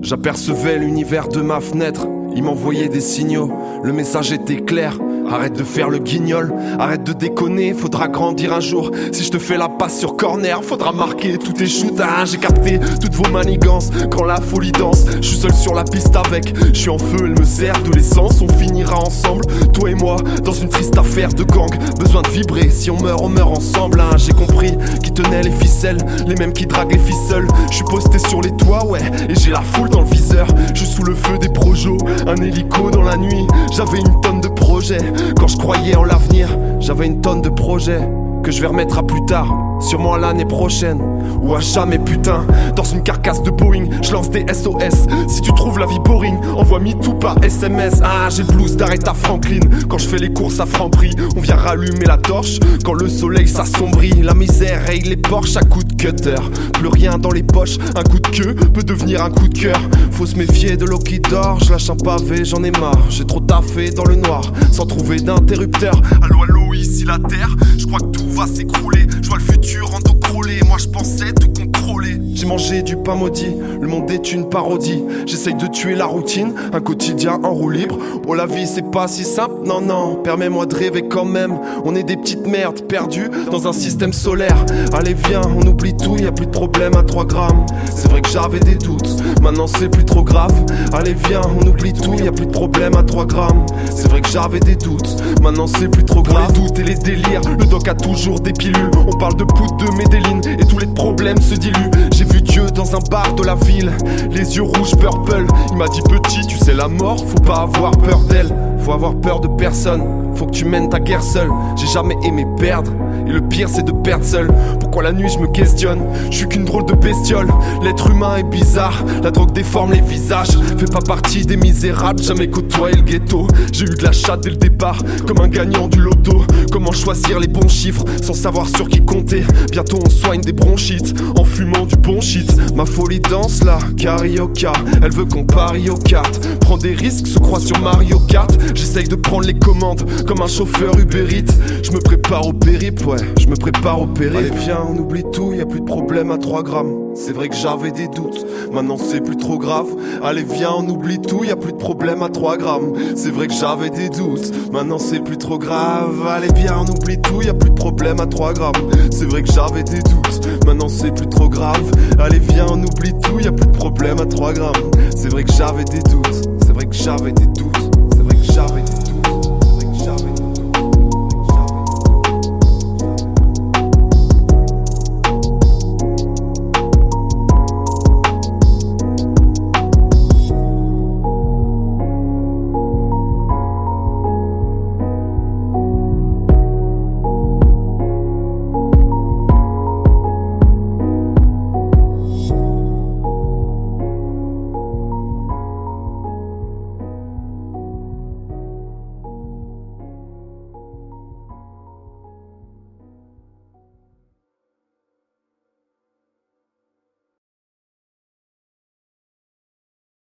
J'apercevais l'univers de ma fenêtre, il m'envoyait des signaux, le message était clair. Arrête de faire le guignol, arrête de déconner, faudra grandir un jour. Si je te fais la passe sur corner, faudra marquer tous tes shoots. Ah, j'ai capté toutes vos manigances, quand la folie danse. Je suis seul sur la piste avec, je suis en feu, elle me sert de l'essence. On finira ensemble, toi et moi, dans une triste affaire de gang. Besoin de vibrer, si on meurt ensemble. Hein, j'ai compris qui tenait les ficelles, les mêmes qui draguent les filles seules. Je suis posté sur les toits, ouais, et j'ai la foule dans le viseur. Je suis sous le feu des projos, un hélico dans la nuit. J'avais une tonne de projets. Quand je croyais en l'avenir, j'avais une tonne de projets que je vais remettre à plus tard, sûrement à l'année prochaine ou à jamais putain. Dans une carcasse de Boeing, je lance des SOS. Si tu trouves la vie boring, envoie MeToo par SMS. Ah, j'ai le blues d'Aretha Franklin. Quand je fais les courses à Franprix, on vient rallumer la torche quand le soleil s'assombrit. La misère raye les Porsche à coups de cutter. Plus rien dans les poches, un coup de queue peut devenir un coup de cœur. Faut se méfier de l'eau qui dort, je lâche un pavé, j'en ai marre. J'ai trop taffé dans le noir, sans trouver d'interrupteur. Allô, allô, ici la terre, je crois que tout va s'écrouler. Je vois le futur en dos crawler, moi je pensais tout contrôler. J'ai mangé du pain maudit, le monde est une parodie. J'essaye de tuer la routine, un quotidien en roue libre. Oh la vie c'est pas si simple, non non, permets-moi de rêver quand même. On est des petites merdes perdues dans un système solaire. Allez viens, on oublie tout, y a plus de problème à 3 grammes. C'est vrai que j'avais des doutes, maintenant c'est plus trop grave. Allez viens, on oublie tout, y a plus de problème à 3 grammes. C'est vrai que j'avais des doutes, maintenant c'est plus trop grave. Les doutes et les délires, le doc a toujours des pilules. On parle de poudre de Medellin et tous les problèmes se diluent. J'ai vu Dieu dans un bar de la ville, les yeux rouges purple. Il m'a dit petit, tu sais la mort, faut pas avoir peur d'elle. Faut avoir peur de personne, faut que tu mènes ta guerre seul. J'ai jamais aimé perdre, et le pire c'est de perdre seul. Pourquoi la nuit je me questionne, je suis qu'une drôle de bestiole. L'être humain est bizarre, la drogue déforme les visages. Fais pas partie des misérables, jamais côtoyé le ghetto. J'ai eu de la chatte dès le départ, comme un gagnant du loto. Comment choisir les bons chiffres, sans savoir sur qui compter. Bientôt on soigne des bronchites, en fumant du bon shit. Ma folie danse là, carioca, elle veut qu'on parie aux cartes. Prends des risques, se croit sur Mario Kart. J'essaye de prendre les commandes, comme un chauffeur Uber Eats. Je me prépare au périple, ouais, je me prépare au périple. Allez viens, on oublie tout, y a plus de problème à 3 grammes. C'est vrai que j'avais des doutes, maintenant c'est plus trop grave. Allez viens, on oublie tout, y a plus de problème à 3 grammes. C'est vrai que j'avais des doutes, maintenant c'est plus trop grave. Allez viens, on oublie tout, y a plus de problème à 3 grammes. C'est vrai que j'avais des doutes, maintenant c'est plus trop grave. Allez viens, on oublie tout, y a plus de problème à 3 grammes. C'est vrai que j'avais des doutes, c'est vrai que j'avais des doutes.